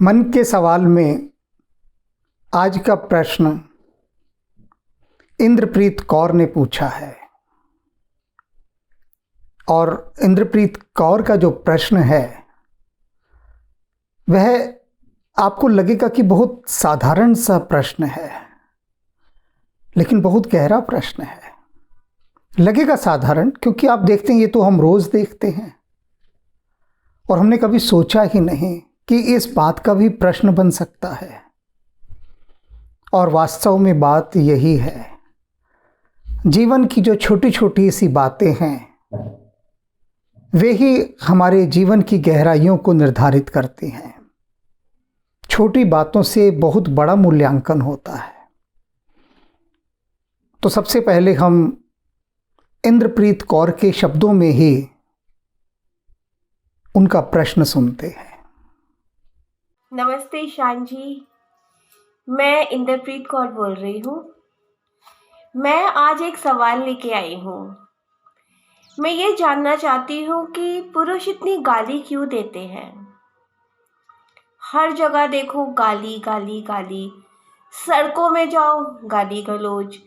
मन के सवाल में आज का प्रश्न इंद्रप्रीत कौर ने पूछा है। और इंद्रप्रीत कौर का जो प्रश्न है वह आपको लगेगा कि बहुत साधारण सा प्रश्न है, लेकिन बहुत गहरा प्रश्न है। लगेगा साधारण क्योंकि आप देखते हैं ये तो हम रोज देखते हैं, और हमने कभी सोचा ही नहीं कि इस बात का भी प्रश्न बन सकता है। और वास्तव में बात यही है, जीवन की जो छोटी छोटी सी बातें हैं वे ही हमारे जीवन की गहराइयों को निर्धारित करती हैं। छोटी बातों से बहुत बड़ा मूल्यांकन होता है। तो सबसे पहले हम इंद्रप्रीत कौर के शब्दों में ही उनका प्रश्न सुनते हैं। नमस्ते शान जी, मैं इंद्रप्रीत कौर बोल रही हूँ। मैं आज एक सवाल लेके आई हूँ। मैं ये जानना चाहती हूँ कि पुरुष इतनी गाली क्यों देते हैं। हर जगह देखो गाली गाली गाली, सड़कों में जाओ गाली गलौज,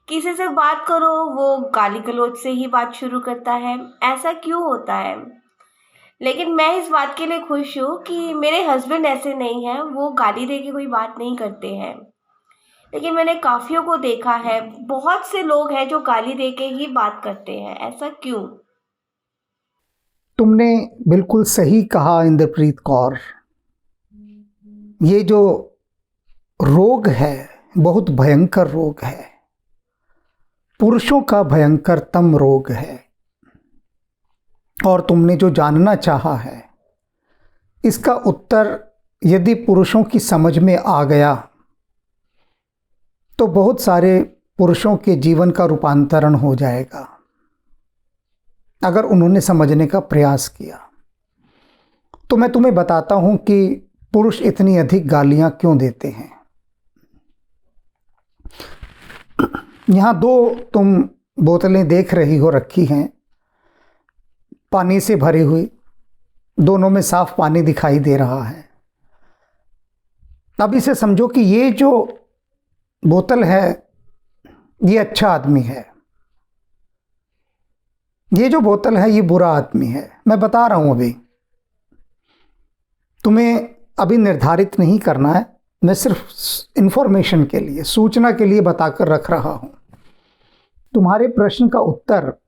किसी से बात करो वो गाली गलौज से ही बात शुरू करता है। ऐसा क्यों होता है? लेकिन मैं इस बात के लिए खुश हूँ कि मेरे हस्बैंड ऐसे नहीं हैं, वो गाली दे के कोई बात नहीं करते हैं। लेकिन मैंने काफ़ियों को देखा है, बहुत से लोग हैं जो गाली दे के ही बात करते हैं। ऐसा क्यों? तुमने बिल्कुल सही कहा इंद्रप्रीत कौर। ये जो रोग है बहुत भयंकर रोग है, पुरुषों का भयंकरतम रोग है। और तुमने जो जानना चाहा है इसका उत्तर यदि पुरुषों की समझ में आ गया तो बहुत सारे पुरुषों के जीवन का रूपांतरण हो जाएगा, अगर उन्होंने समझने का प्रयास किया। तो मैं तुम्हें बताता हूं कि पुरुष इतनी अधिक गालियां क्यों देते हैं। यहां दो तुम बोतलें देख रही हो रखी हैं, पानी से भरी हुई, दोनों में साफ पानी दिखाई दे रहा है। अब इसे समझो कि ये जो बोतल है ये अच्छा आदमी है, ये जो बोतल है ये बुरा आदमी है। मैं बता रहा हूं, अभी तुम्हें अभी निर्धारित नहीं करना है, मैं सिर्फ इंफॉर्मेशन के लिए, सूचना के लिए बताकर रख रहा हूं। तुम्हारे प्रश्न का उत्तर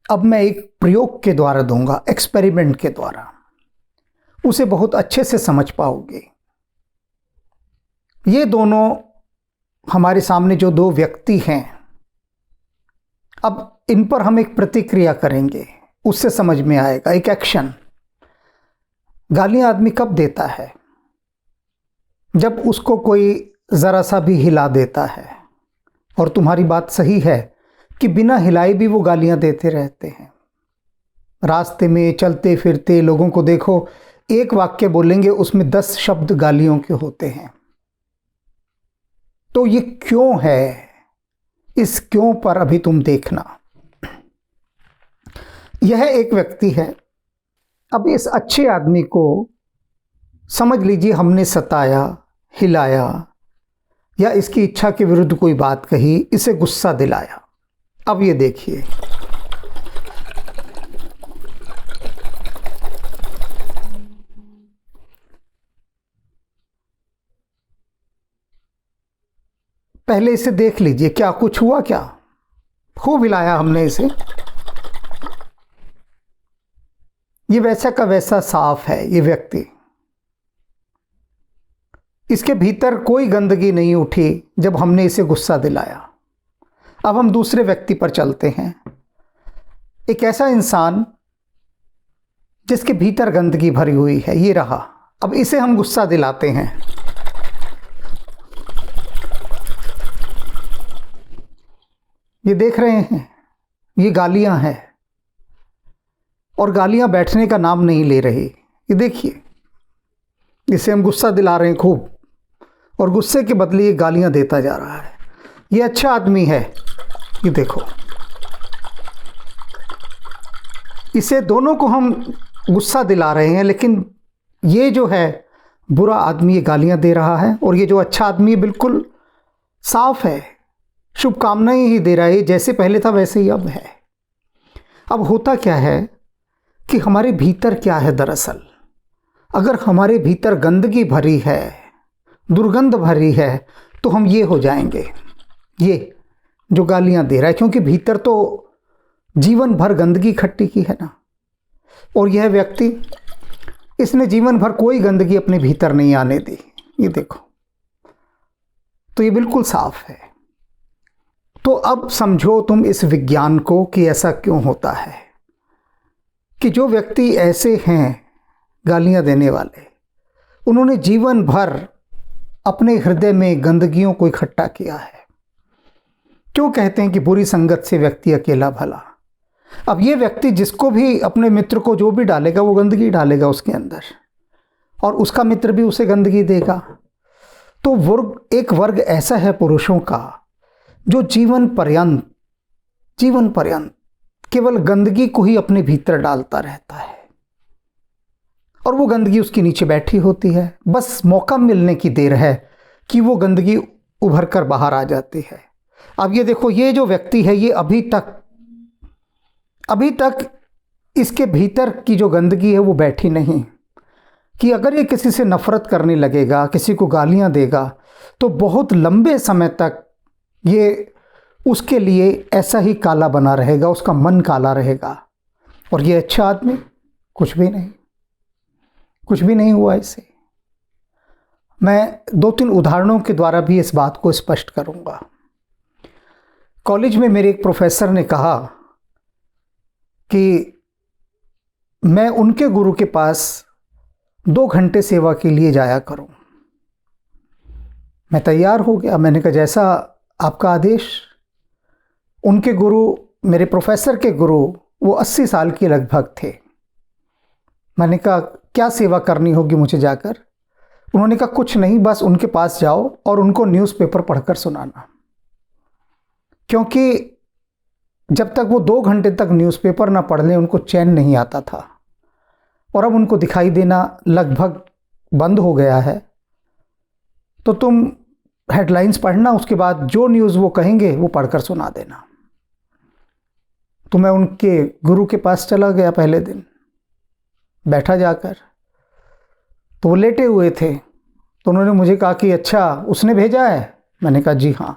अब मैं एक प्रयोग के द्वारा दूंगा, एक्सपेरिमेंट के द्वारा। उसे बहुत अच्छे से समझ पाओगे। ये दोनों हमारे सामने जो दो व्यक्ति हैं, अब इन पर हम एक प्रतिक्रिया करेंगे, उससे समझ में आएगा। एक एक्शन। गालियां आदमी कब देता है? जब उसको कोई ज़रा सा भी हिला देता है। और तुम्हारी बात सही है कि बिना हिलाए भी वो गालियां देते रहते हैं। रास्ते में चलते फिरते लोगों को देखो, एक वाक्य बोलेंगे उसमें 10 शब्द गालियों के होते हैं। तो ये क्यों है? इस क्यों पर अभी तुम देखना। यह एक व्यक्ति है। अब इस अच्छे आदमी को समझ लीजिए हमने सताया, हिलाया, या इसकी इच्छा के विरुद्ध कोई बात कही, इसे गुस्सा दिलाया। अब ये देखिए, पहले इसे देख लीजिए, क्या कुछ हुआ? क्या खूब हिलाया हमने इसे। ये वैसा का वैसा साफ है ये व्यक्ति। इसके भीतर कोई गंदगी नहीं उठी जब हमने इसे गुस्सा दिलाया। अब हम दूसरे व्यक्ति पर चलते हैं। एक ऐसा इंसान जिसके भीतर गंदगी भरी हुई है, ये रहा। अब इसे हम गुस्सा दिलाते हैं। ये देख रहे हैं, ये गालियां हैं, और गालियां बैठने का नाम नहीं ले रही। ये देखिए, इसे हम गुस्सा दिला रहे हैं खूब, और गुस्से के बदले ये गालियां देता जा रहा है। ये अच्छा आदमी है, ये देखो। इसे दोनों को हम गुस्सा दिला रहे हैं, लेकिन ये जो है बुरा आदमी ये गालियां दे रहा है और ये जो अच्छा आदमी बिल्कुल साफ है, शुभकामनाएं ही दे रहा है, जैसे पहले था वैसे ही अब है। अब होता क्या है कि हमारे भीतर क्या है दरअसल, अगर हमारे भीतर गंदगी भरी है, दुर्गंध भरी है, तो हम ये हो जाएंगे, ये जो गालियां दे रहा है, क्योंकि भीतर तो जीवन भर गंदगी इकट्ठी की है ना। और यह व्यक्ति, इसने जीवन भर कोई गंदगी अपने भीतर नहीं आने दी, ये देखो, तो ये बिल्कुल साफ है। तो अब समझो तुम इस विज्ञान को कि ऐसा क्यों होता है कि जो व्यक्ति ऐसे हैं गालियां देने वाले, उन्होंने जीवन भर अपने हृदय में गंदगियों को इकट्ठा किया है। क्यों कहते हैं कि बुरी संगत से व्यक्ति अकेला भला। अब ये व्यक्ति जिसको भी, अपने मित्र को जो भी डालेगा, वो गंदगी डालेगा उसके अंदर, और उसका मित्र भी उसे गंदगी देगा। तो एक वर्ग ऐसा है पुरुषों का जो जीवन पर्यंत केवल गंदगी को ही अपने भीतर डालता रहता है, और वो गंदगी उसके नीचे बैठी होती है। बस मौका मिलने की देर है कि वो गंदगी उभर कर बाहर आ जाती है। अब ये देखो, ये जो व्यक्ति है, ये अभी तक इसके भीतर की जो गंदगी है वो बैठी नहीं, कि अगर ये किसी से नफरत करने लगेगा, किसी को गालियां देगा, तो बहुत लंबे समय तक ये उसके लिए ऐसा ही काला बना रहेगा, उसका मन काला रहेगा। और ये अच्छा आदमी, कुछ भी नहीं हुआ इससे। मैं 2-3 उदाहरणों के द्वारा भी इस बात को स्पष्ट करूंगा। कॉलेज में मेरे एक प्रोफेसर ने कहा कि मैं उनके गुरु के पास 2 घंटे सेवा के लिए जाया करूं। मैं तैयार हो गया, मैंने कहा जैसा आपका आदेश। उनके गुरु, मेरे प्रोफेसर के गुरु, वो 80 साल के लगभग थे। मैंने कहा क्या सेवा करनी होगी मुझे जाकर। उन्होंने कहा कुछ नहीं, बस उनके पास जाओ और उनको न्यूज़पेपर पढ़कर सुनाना। क्योंकि जब तक वो 2 घंटे तक न्यूज़पेपर ना पढ़ लें, उनको चैन नहीं आता था, और अब उनको दिखाई देना लगभग बंद हो गया है। तो तुम हेडलाइंस पढ़ना, उसके बाद जो न्यूज़ वो कहेंगे वो पढ़कर सुना देना। तो मैं उनके गुरु के पास चला गया पहले दिन, बैठा जाकर। तो वो लेटे हुए थे, तो उन्होंने मुझे कहा कि अच्छा उसने भेजा है। मैंने कहा जी हाँ।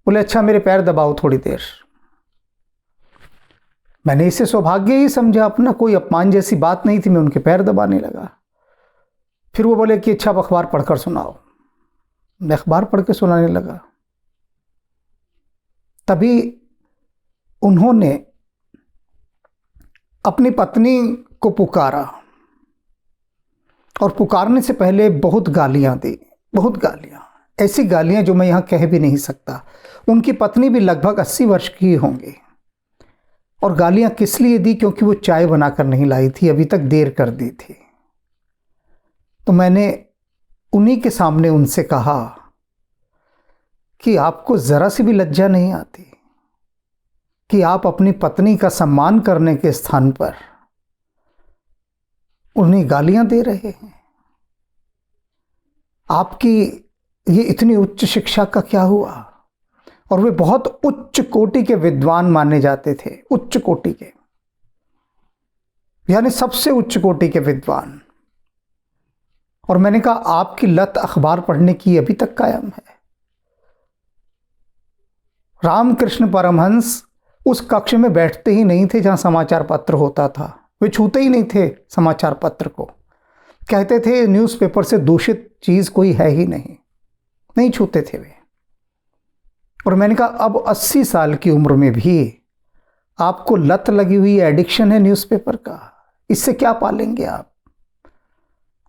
बोले अच्छा मेरे पैर दबाओ थोड़ी देर। मैंने इसे सौभाग्य ही समझा अपना, कोई अपमान जैसी बात नहीं थी। मैं उनके पैर दबाने लगा। फिर वो बोले कि अच्छा अब अखबार पढ़कर सुनाओ। मैं अखबार पढ़ के सुनाने लगा। तभी उन्होंने अपनी पत्नी को पुकारा, और पुकारने से पहले बहुत गालियां दी, बहुत गालियां, ऐसी गालियां जो मैं यहाँ कह भी नहीं सकता। उनकी पत्नी भी लगभग 80 वर्ष की होंगी। और गालियां किस लिए दी? क्योंकि वो चाय बनाकर नहीं लाई थी, अभी तक देर कर दी थी। तो मैंने उन्हीं के सामने उनसे कहा कि आपको ज़रा सी भी लज्जा नहीं आती कि आप अपनी पत्नी का सम्मान करने के स्थान पर उन्हें गालियां दे रहे हैं। आपकी ये इतनी उच्च शिक्षा का क्या हुआ? और वे बहुत उच्च कोटि के विद्वान माने जाते थे, उच्च कोटि के, यानी सबसे उच्च कोटि के विद्वान। और मैंने कहा आपकी लत अखबार पढ़ने की अभी तक कायम है। रामकृष्ण परमहंस उस कक्ष में बैठते ही नहीं थे जहां समाचार पत्र होता था। वे छूते ही नहीं थे समाचार पत्र को। कहते थे न्यूज़पेपर से दूषित चीज़ कोई है ही नहीं छूते थे वे। और मैंने कहा अब 80 साल की उम्र में भी आपको लत लगी हुई एडिक्शन है न्यूज़पेपर का, इससे क्या पालेंगे आप?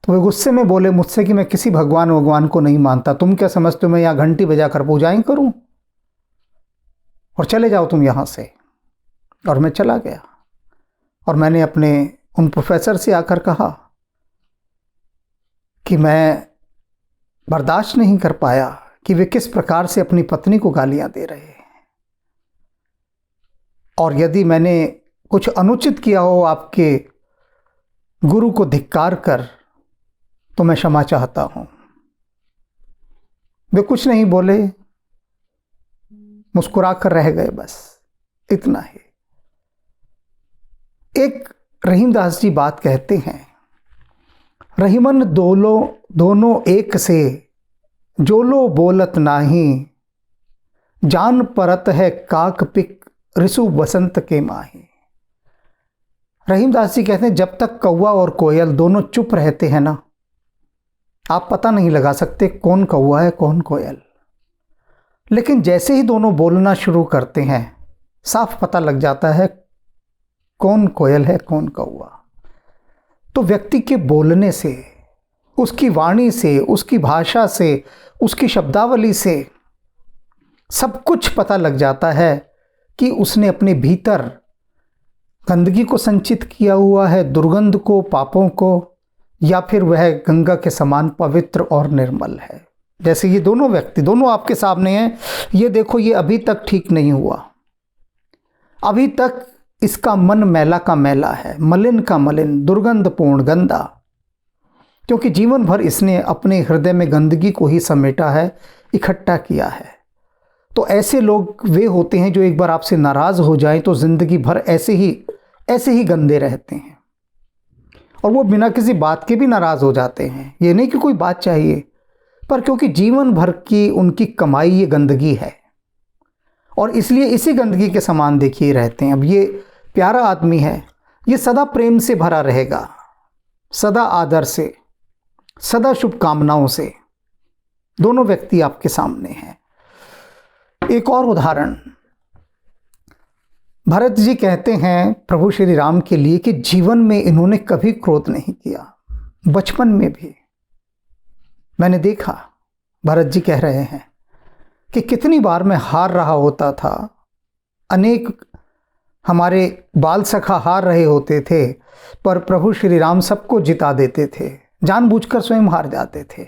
तो वे गुस्से में बोले मुझसे कि मैं किसी भगवान को नहीं मानता। तुम क्या समझते हो मैं यहाँ घंटी बजाकर पूजाएं करूं? और चले जाओ तुम यहाँ से। और मैं चला गया। और मैंने अपने उन प्रोफेसर से आकर कहा कि मैं बर्दाश्त नहीं कर पाया कि वे किस प्रकार से अपनी पत्नी को गालियां दे रहे हैं, और यदि मैंने कुछ अनुचित किया हो आपके गुरु को धिक्कार कर, तो मैं क्षमा चाहता हूं। वे कुछ नहीं बोले, मुस्कुरा कर रह गए, बस इतना ही। एक रहीमदास जी बात कहते हैं, रहीमन दोनों एक से, जोलो बोलत नाही, जान परत है काक पिक, ऋषु बसंत के माही। रहीमदास जी कहते हैं, जब तक कौवा और कोयल दोनों चुप रहते हैं ना, आप पता नहीं लगा सकते कौन कौवा है कौन कोयल। लेकिन जैसे ही दोनों बोलना शुरू करते हैं, साफ पता लग जाता है कौन कोयल है कौन कौवा। तो व्यक्ति के बोलने से, उसकी वाणी से, उसकी भाषा से, उसकी शब्दावली से सब कुछ पता लग जाता है कि उसने अपने भीतर गंदगी को संचित किया हुआ है, दुर्गंध को, पापों को, या फिर वह गंगा के समान पवित्र और निर्मल है। जैसे ये दोनों व्यक्ति, दोनों आपके सामने हैं, ये देखो, ये अभी तक ठीक नहीं हुआ, अभी तक इसका मन मैला का मैला है, मलिन का मलिन, दुर्गंधपूर्ण, गंदा, क्योंकि जीवन भर इसने अपने हृदय में गंदगी को ही समेटा है, इकट्ठा किया है। तो ऐसे लोग वे होते हैं जो एक बार आपसे नाराज हो जाएं तो जिंदगी भर ऐसे ही गंदे रहते हैं, और वो बिना किसी बात के भी नाराज हो जाते हैं। ये नहीं कि कोई बात चाहिए, पर क्योंकि जीवन भर की उनकी कमाई ये गंदगी है, और इसलिए इसी गंदगी के समान देखिए रहते हैं। अब ये प्यारा आदमी है, ये सदा प्रेम से भरा रहेगा, सदा आदर से, सदा शुभकामनाओं से। दोनों व्यक्ति आपके सामने हैं। एक और उदाहरण, भरत जी कहते हैं प्रभु श्री राम के लिए कि जीवन में इन्होंने कभी क्रोध नहीं किया, बचपन में भी। मैंने देखा, भरत जी कह रहे हैं कि कितनी बार मैं हार रहा होता था, अनेक हमारे बाल सखा हार रहे होते थे, पर प्रभु श्री राम सबको जिता देते थे, जानबूझकर स्वयं हार जाते थे,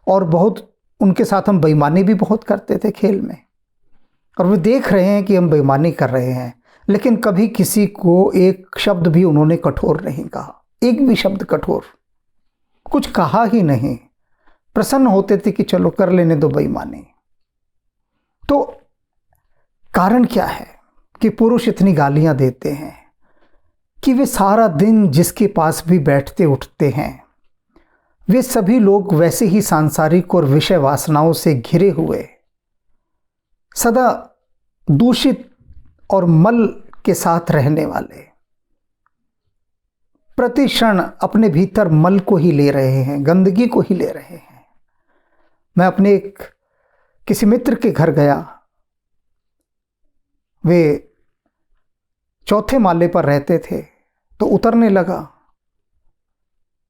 और बहुत उनके साथ हम बेईमानी भी बहुत करते थे खेल में, और वे देख रहे हैं कि हम बेईमानी कर रहे हैं, लेकिन कभी किसी को एक शब्द भी उन्होंने कठोर नहीं कहा, एक भी शब्द कठोर कुछ कहा ही नहीं। प्रसन्न होते थे कि चलो कर लेने दो बेईमानी। तो कारण क्या है कि पुरुष इतनी गालियां देते हैं कि वे सारा दिन जिसके पास भी बैठते उठते हैं, वे सभी लोग वैसे ही सांसारिक और विषय वासनाओं से घिरे हुए, सदा दूषित और मल के साथ रहने वाले, प्रति क्षण अपने भीतर मल को ही ले रहे हैं, गंदगी को ही ले रहे हैं। मैं अपने किसी मित्र के घर गया, वे चौथे माले पर रहते थे, तो उतरने लगा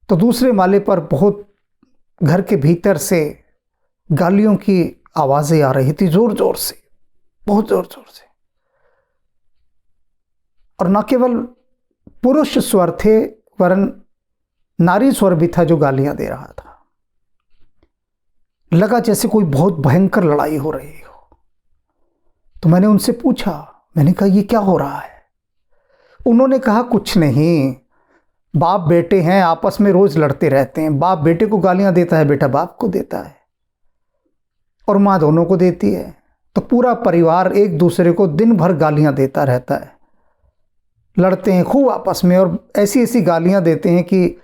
तो दूसरे माले पर बहुत घर के भीतर से गालियों की आवाज़ें आ रही थी, जोर जोर से, बहुत जोर जोर से। और न केवल पुरुष स्वर थे, वरन नारी स्वर भी था जो गालियां दे रहा था। लगा जैसे कोई बहुत भयंकर लड़ाई हो रही हो। तो मैंने उनसे पूछा, मैंने कहा ये क्या हो रहा है? उन्होंने कहा कुछ नहीं, बाप बेटे हैं, आपस में रोज लड़ते रहते हैं, बाप बेटे को गालियां देता है, बेटा बाप को देता है, और माँ दोनों को देती है। तो पूरा परिवार एक दूसरे को दिन भर गालियां देता रहता है, लड़ते हैं खूब आपस में, और ऐसी ऐसी गालियां देते हैं कि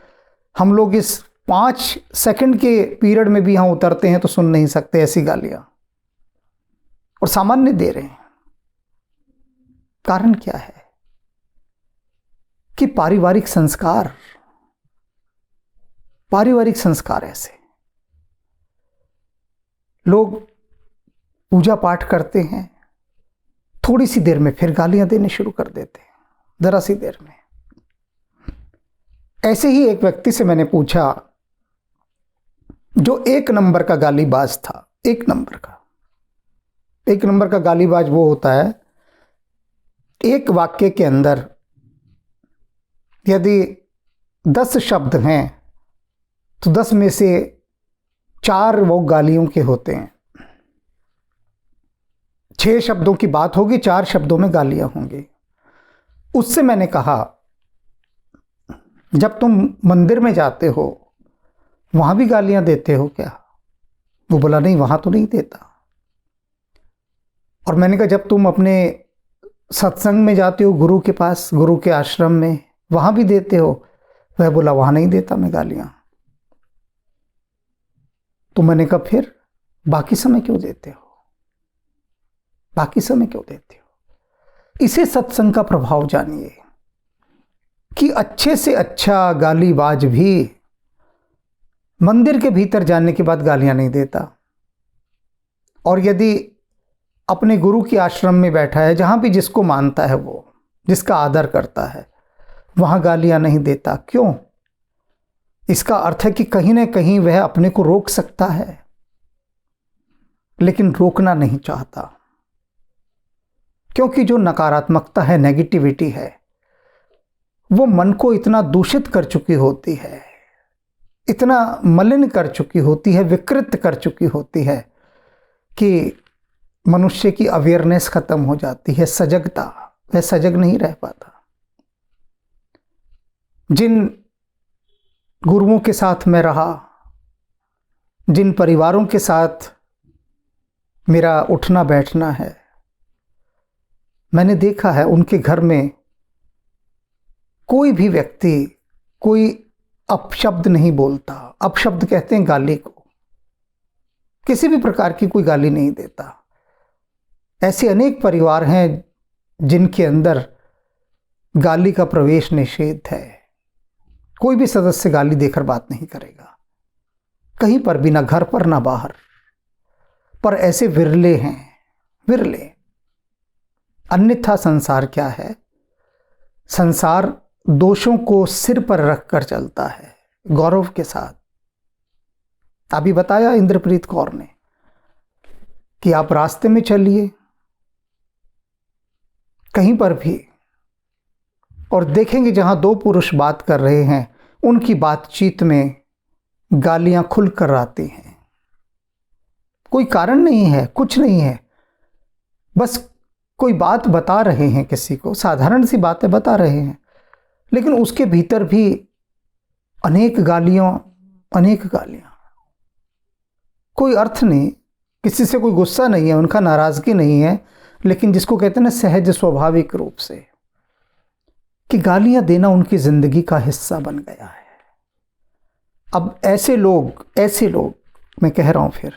हम लोग इस 5 सेकंड के पीरियड में भी यहाँ उतरते हैं तो सुन नहीं सकते, ऐसी गालियां, और सामान्य दे रहे हैं। कारण क्या है कि पारिवारिक संस्कार ऐसे। लोग पूजा पाठ करते हैं, थोड़ी सी देर में फिर गालियां देने शुरू कर देते हैं, जरा सी देर में। ऐसे ही एक व्यक्ति से मैंने पूछा जो 1 नंबर का गालीबाज था। 1 नंबर का गालीबाज वो होता है, एक वाक्य के अंदर यदि 10 शब्द हैं तो 10 में से 4 वो गालियों के होते हैं। 6 शब्दों की बात होगी, 4 शब्दों में गालियां होंगी। उससे मैंने कहा, जब तुम मंदिर में जाते हो, वहां भी गालियां देते हो क्या? वो बोला नहीं, वहां तो नहीं देता। और मैंने कहा जब तुम अपने सत्संग में जाते हो गुरु के पास, गुरु के आश्रम में, वहां भी देते हो? वह बोला वहां नहीं देता मैं गालियां। तो मैंने कहा फिर बाकी समय क्यों देते हो? बाकी समय क्यों देते हो? इसे सत्संग का प्रभाव जानिए कि अच्छे से अच्छा गालीबाज भी मंदिर के भीतर जाने के बाद गालियां नहीं देता। और यदि अपने गुरु के आश्रम में बैठा है, जहां भी जिसको मानता है, वो जिसका आदर करता है, वहां गालियां नहीं देता। क्यों? इसका अर्थ है कि कहीं ना कहीं वह अपने को रोक सकता है, लेकिन रोकना नहीं चाहता। क्योंकि जो नकारात्मकता है, नेगेटिविटी है, वो मन को इतना दूषित कर चुकी होती है, इतना मलिन कर चुकी होती है, विकृत कर चुकी होती है कि मनुष्य की अवेयरनेस खत्म हो जाती है, सजगता, वह सजग नहीं रह पाता। जिन गुरुओं के साथ मैं रहा, जिन परिवारों के साथ मेरा उठना बैठना है, मैंने देखा है उनके घर में कोई भी व्यक्ति कोई अपशब्द नहीं बोलता। अपशब्द कहते हैं गाली को। किसी भी प्रकार की कोई गाली नहीं देता। ऐसे अनेक परिवार हैं जिनके अंदर गाली का प्रवेश निषेध है। कोई भी सदस्य गाली देकर बात नहीं करेगा, कहीं पर भी, ना घर पर ना बाहर। पर ऐसे विरले हैं, विरले। अन्यथा संसार क्या है? संसार दोषों को सिर पर रखकर चलता है, गौरव के साथ। अभी बताया इंद्रप्रीत कौर ने कि आप रास्ते में चलिए कहीं पर भी, और देखेंगे जहां दो पुरुष बात कर रहे हैं, उनकी बातचीत में गालियां खुलकर आती हैं। कोई कारण नहीं है, कुछ नहीं है, बस कोई बात बता रहे हैं किसी को, साधारण सी बातें बता रहे हैं, लेकिन उसके भीतर भी अनेक गालियां, अनेक गालियां। कोई अर्थ नहीं, किसी से कोई गुस्सा नहीं है, उनका नाराजगी नहीं है, लेकिन जिसको कहते हैं ना सहज स्वाभाविक रूप से, कि गालियां देना उनकी जिंदगी का हिस्सा बन गया है। अब ऐसे लोग मैं कह रहा हूं, फिर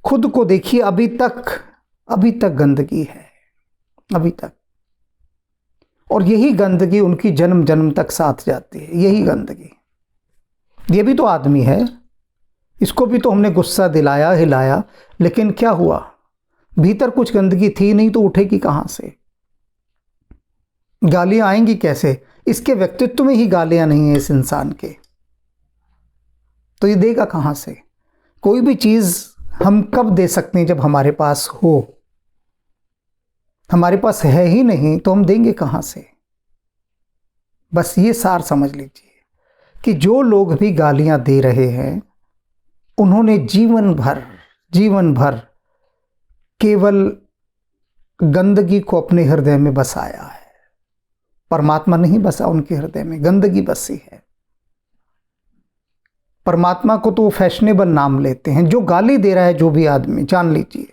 खुद को देखिए, अभी तक गंदगी है, अभी तक। और यही गंदगी उनकी जन्म जन्म तक साथ जाती है, यही गंदगी। ये भी तो आदमी है, इसको भी तो हमने गुस्सा दिलाया, हिलाया, लेकिन क्या हुआ? भीतर कुछ गंदगी थी नहीं, तो उठेगी कहां से? गालियां आएंगी कैसे? इसके व्यक्तित्व में ही गालियां नहीं है इस इंसान के, तो ये देगा कहां से? कोई भी चीज हम कब दे सकते हैं? जब हमारे पास हो। हमारे पास है ही नहीं तो हम देंगे कहां से? बस ये सार समझ लीजिए कि जो लोग भी गालियां दे रहे हैं, उन्होंने जीवन भर केवल गंदगी को अपने हृदय में बसाया है। परमात्मा नहीं बसा उनके हृदय में, गंदगी बसी है। परमात्मा को तो वो फैशनेबल नाम लेते हैं। जो गाली दे रहा है, जो भी आदमी, जान लीजिए,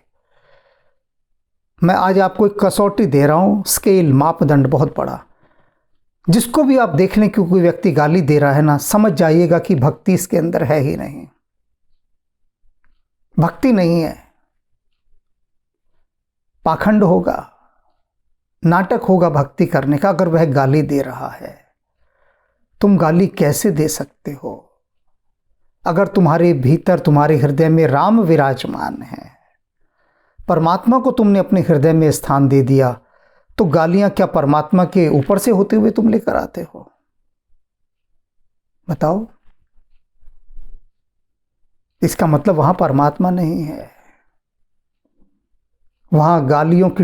मैं आज आपको एक कसौटी दे रहा हूं, स्केल, मापदंड बहुत बड़ा। जिसको भी आप देख लें कि कोई व्यक्ति गाली दे रहा है ना, समझ जाइएगा कि भक्ति इसके अंदर है ही नहीं, भक्ति नहीं है। पाखंड होगा, नाटक होगा भक्ति करने का। अगर वह गाली दे रहा है, तुम गाली कैसे दे सकते हो? अगर तुम्हारे भीतर, तुम्हारे हृदय में राम विराजमान है, परमात्मा को तुमने अपने हृदय में स्थान दे दिया, तो गालियां क्या परमात्मा के ऊपर से होते हुए तुम लेकर आते हो? बताओ। इसका मतलब वहां परमात्मा नहीं है, वहां गालियों की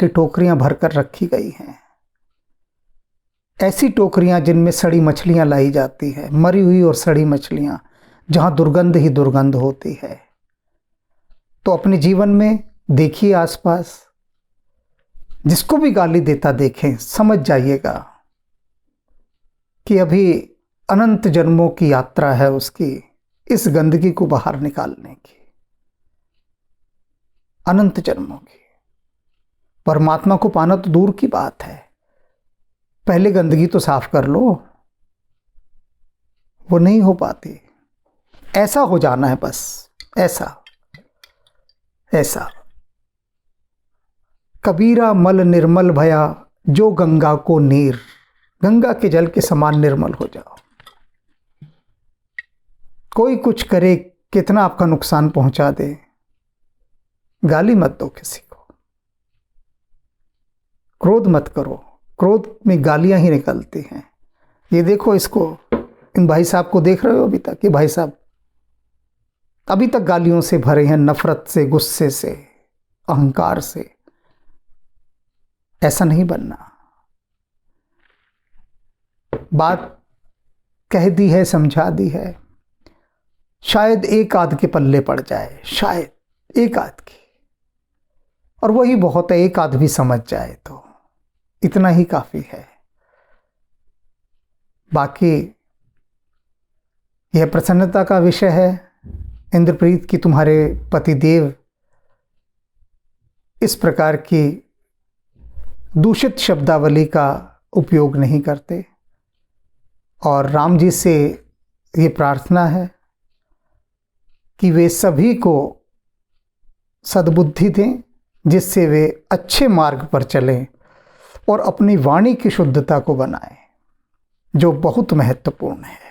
टोकरियां भरकर रखी गई हैं। ऐसी टोकरियां जिनमें सड़ी मछलियां लाई जाती है, मरी हुई और सड़ी मछलियां, जहां दुर्गंध ही दुर्गंध होती है। तो अपने जीवन में देखिए, आसपास जिसको भी गाली देता देखें, समझ जाइएगा कि अभी अनंत जन्मों की यात्रा है उसकी, इस गंदगी को बाहर निकालने की, अनंत जन्मों की। परमात्मा को पाना तो दूर की बात है, पहले गंदगी तो साफ कर लो। वो नहीं हो पाती। ऐसा हो जाना है बस, ऐसा ऐसा। कबीरा मल निर्मल भया, जो गंगा को नीर। गंगा के जल के समान निर्मल हो जाओ। कोई कुछ करे, कितना आपका नुकसान पहुंचा दे, गाली मत दो किसी को, क्रोध मत करो। क्रोध में गालियां ही निकलती हैं। ये देखो इसको, इन भाई साहब को देख रहे हो अभी तक? ये भाई साहब अभी तक गालियों से भरे हैं, नफरत से, गुस्से से, अहंकार से। ऐसा नहीं बनना। बात कह दी है, समझा दी है, शायद एक आध के पल्ले पड़ जाए, शायद एक आध की, और वही बहुत है। एक आध भी समझ जाए तो इतना ही काफी है। बाकी यह प्रसन्नता का विषय है इंद्रप्रीत की तुम्हारे पतिदेव इस प्रकार की दूषित शब्दावली का उपयोग नहीं करते। और राम जी से ये प्रार्थना है कि वे सभी को सद्बुद्धि दें, जिससे वे अच्छे मार्ग पर चलें और अपनी वाणी की शुद्धता को बनाएं, जो बहुत महत्वपूर्ण है।